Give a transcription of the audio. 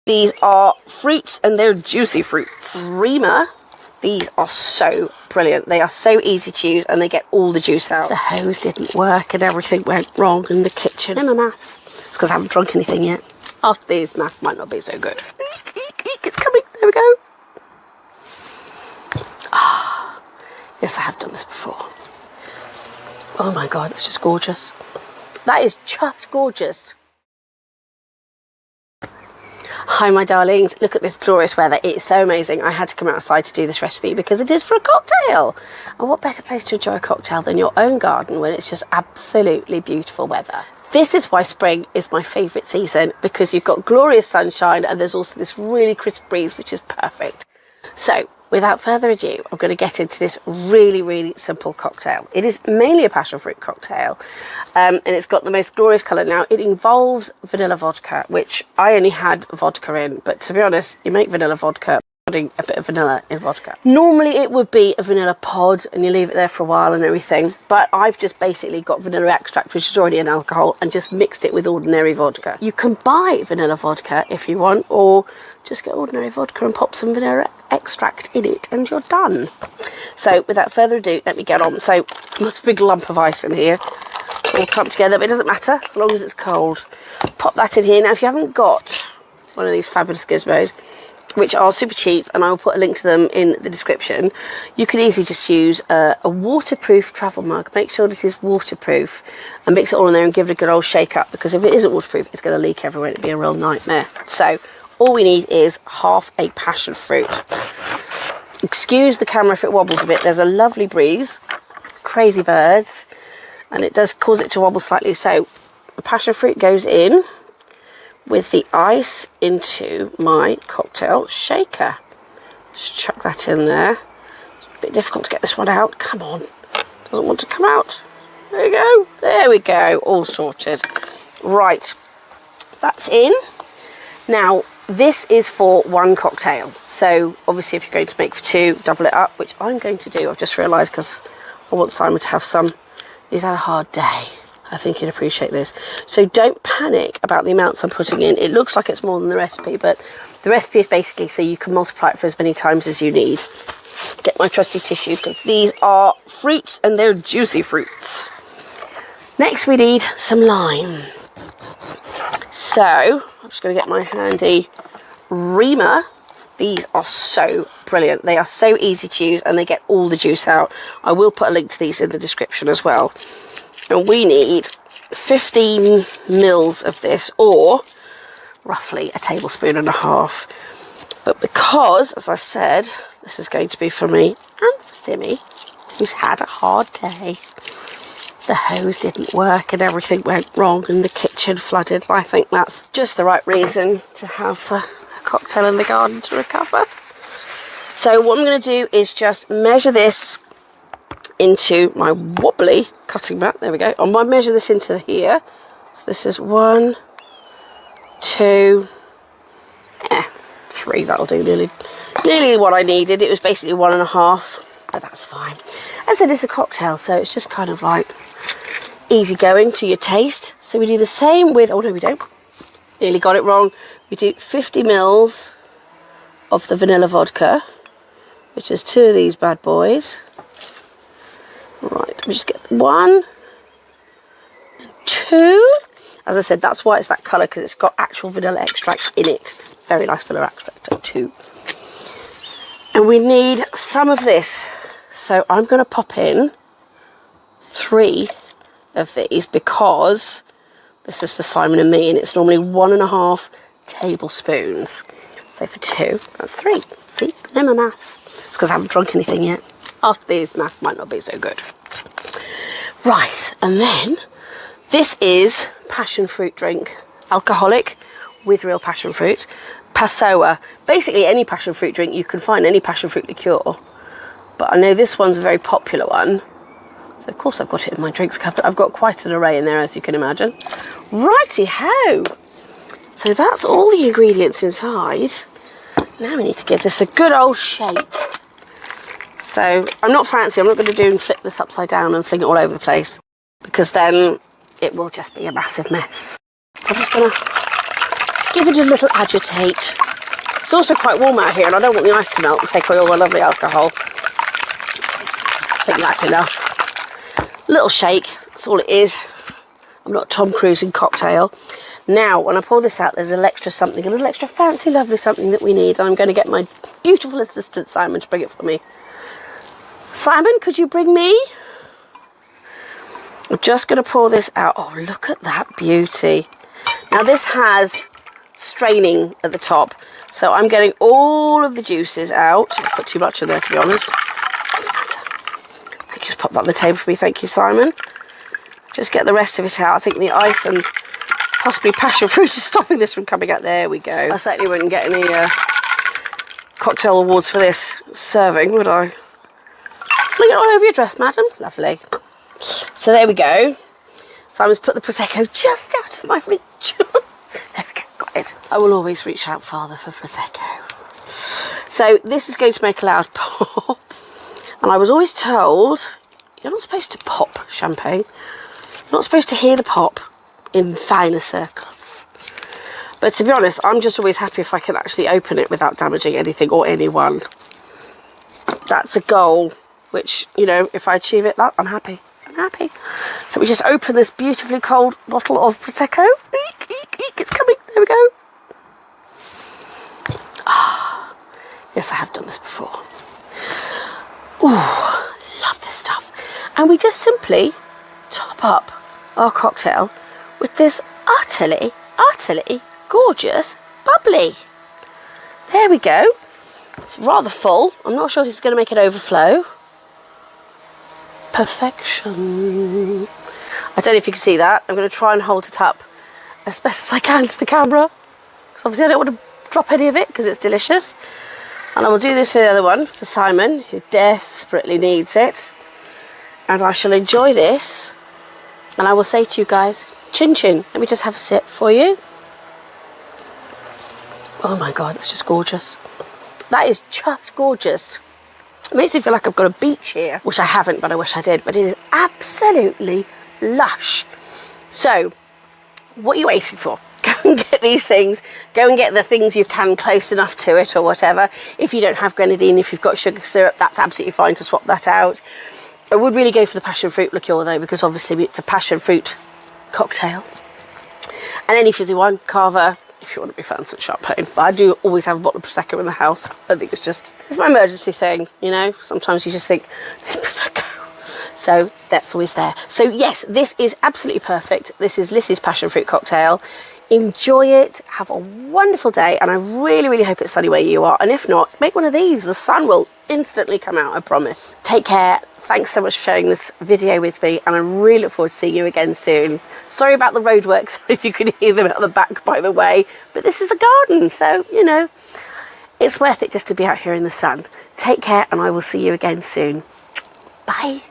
These are fruits and they're juicy fruits. Reamer. These are so brilliant. They are so easy to use and they get all the juice out. The hose didn't work and everything went wrong in the kitchen. And my maths. It's because I haven't drunk anything yet. After these, maths might not be so good. It's coming. There we go. Ah, yes, I have done this before. Oh my God, it's just gorgeous. That is just gorgeous. Hi my darlings, look at this glorious weather. It is so amazing. I had to come outside to do this recipe because it is for a cocktail. And what better place to enjoy a cocktail than your own garden when it's just absolutely beautiful weather. This is why spring is my favourite season, because you've got glorious sunshine and there's also this really crisp breeze, which is perfect. So without further ado, I'm going to get into this really, really simple cocktail. It is mainly a passion fruit cocktail, and it's got the most glorious colour. Now, it involves vanilla vodka, which I only had vodka in, but to be honest, you make vanilla vodka putting a bit of vanilla in vodka. Normally, it would be a vanilla pod, and you leave it there for a while and everything, but I've just basically got vanilla extract, which is already in alcohol, and just mixed it with ordinary vodka. You can buy vanilla vodka if you want, or just get ordinary vodka and pop some vanilla extract in it and you're done. So without further ado, let me get on. So nice big lump of ice in here, all clumped together, but it doesn't matter as long as it's cold. Pop that in here. Now if you haven't got one of these fabulous gizmos, which are super cheap, and I will put a link to them in the description, you can easily just use a waterproof travel mug. Make sure that it is waterproof and mix it all in there and give it a good old shake up, because if it isn't waterproof, it's going to leak everywhere. It'd be a real nightmare. So all we need is half a passion fruit. Excuse the camera if it wobbles a bit. There's a lovely breeze, crazy birds, and it does cause it to wobble slightly. So the passion fruit goes in with the ice into my cocktail shaker. Just chuck that in there. It's a bit difficult to get this one out. Come on. Doesn't want to come out. There we go. There we go. All sorted. Right. That's in. Now, this is for one cocktail. So, obviously, if you're going to make for two, double it up, which I'm going to do. I've just realised because I want Simon to have some. He's had a hard day. I think he'd appreciate this. So don't panic about the amounts I'm putting in. It looks like it's more than the recipe, but the recipe is basically so you can multiply it for as many times as you need. Get my trusty tissue, because these are fruits and they're juicy fruits. Next we need some lime. So I'm just going to get my handy reamer. These are so brilliant. They are so easy to use and they get all the juice out. I will put a link to these in the description as well. And we need 15 mils of this, or roughly a tablespoon and a half. But because, as I said, this is going to be for me and for Stimmy, who's had a hard day. The hose didn't work and everything went wrong and the kitchen flooded. I think that's just the right reason to have a cocktail in the garden to recover. So what I'm going to do is just measure this into my wobbly cutting mat. There we go. I'm going to measure this into here. So this is 1, 2, 3. That'll do. Nearly what I needed. It was basically 1.5, but that's fine. As I said, it's a cocktail, so it's just kind of like easy going to your taste. So we do the same with, oh no we don't, nearly got it wrong. We do 50 mils of the vanilla vodka, which is 2 of these bad boys. Right, we just get 1 and 2. As I said, that's why it's that colour, because it's got actual vanilla extract in it. Very nice vanilla extract at 2. And we need some of this. So I'm going to pop in 3 of these, because this is for Simon and me, and it's normally 1.5 tablespoons. So for 2, that's 3. See, no more maths. It's because I haven't drunk anything yet. After these, math might not be so good. Right, and then this is passion fruit drink, alcoholic with real passion fruit, Passoa. Basically any passion fruit drink, you can find any passion fruit liqueur, but I know this one's a very popular one, so of course I've got it in my drinks cupboard. I've got quite an array in there, as you can imagine. Righty-ho! So that's all the ingredients inside. Now we need to give this a good old shake. So I'm not fancy. I'm not going to do and flip this upside down and fling it all over the place, because then it will just be a massive mess. So I'm just going to Give it a little agitate. It's also quite warm out here and I don't want the ice to melt and take away all the lovely alcohol. I think that's enough. Little shake, that's all it is. I'm not Tom Cruise in cocktail. Now, when I pour this out, there's a little extra fancy, lovely something that we need. And I'm going to get my beautiful assistant, Simon, to bring it for me. Simon, could you bring me? I'm just going to pour this out. Oh, look at that beauty. Now, this has straining at the top. So I'm getting all of the juices out. I put too much in there, to be honest. Doesn't matter. I think just pop that on the table for me. Thank you, Simon. Just get the rest of it out. I think the ice and possibly passion fruit is stopping this from coming out. There we go. I certainly wouldn't get any cocktail awards for this serving, would I? Fling it all over your dress, madam. Lovely. So there we go. Simon's put the Prosecco just out of my reach. There we go, got it. I will always reach out farther for Prosecco. So this is going to make a loud pop. And I was always told, you're not supposed to pop champagne. You're not supposed to hear the pop in finer circles. But to be honest, I'm just always happy if I can actually open it without damaging anything or anyone. That's a goal, which, you know, if I achieve it, I'm happy. I'm happy. So we just open this beautifully cold bottle of Prosecco. Eek, eek, eek, it's coming. There we go. Ah, yes, I have done this before. Ooh, love this stuff. And we just simply top up our cocktail with this utterly, utterly gorgeous bubbly. There we go. It's rather full. I'm not sure if it's going to make it overflow. Perfection. I don't know if you can see that. I'm going to try and hold it up as best as I can to the camera. Because obviously I don't want to drop any of it because it's delicious. And I will do this for the other one, for Simon, who desperately needs it. And I shall enjoy this. And I will say to you guys, chin chin. Let me just have a sip for you. Oh my God, that's just gorgeous. That is just gorgeous. It makes me feel like I've got a beach here, which I haven't, but I wish I did. But it is absolutely lush. So, what are you waiting for? Go and get these things. Go and get the things you can close enough to it or whatever. If you don't have grenadine, if you've got sugar syrup, that's absolutely fine to swap that out. I would really go for the passion fruit liqueur though, because obviously it's a passion fruit cocktail. And any fizzy wine, Carver, if you want to be fancy champagne. But I do always have a bottle of Prosecco in the house. I think it's my emergency thing, you know. Sometimes you just think, Prosecco. So that's always there. So yes, this is absolutely perfect. This is Liss's passion fruit cocktail. Enjoy it, have a wonderful day, and I really, really hope it's sunny where you are. And if not, make one of these. The sun will instantly come out, I promise. Take care. Thanks so much for sharing this video with me, and I really look forward to seeing you again soon. Sorry about the roadworks, if you can hear them at the back, by the way, but this is a garden, so, you know, it's worth it just to be out here in the sun. Take care, and I will see you again soon. Bye.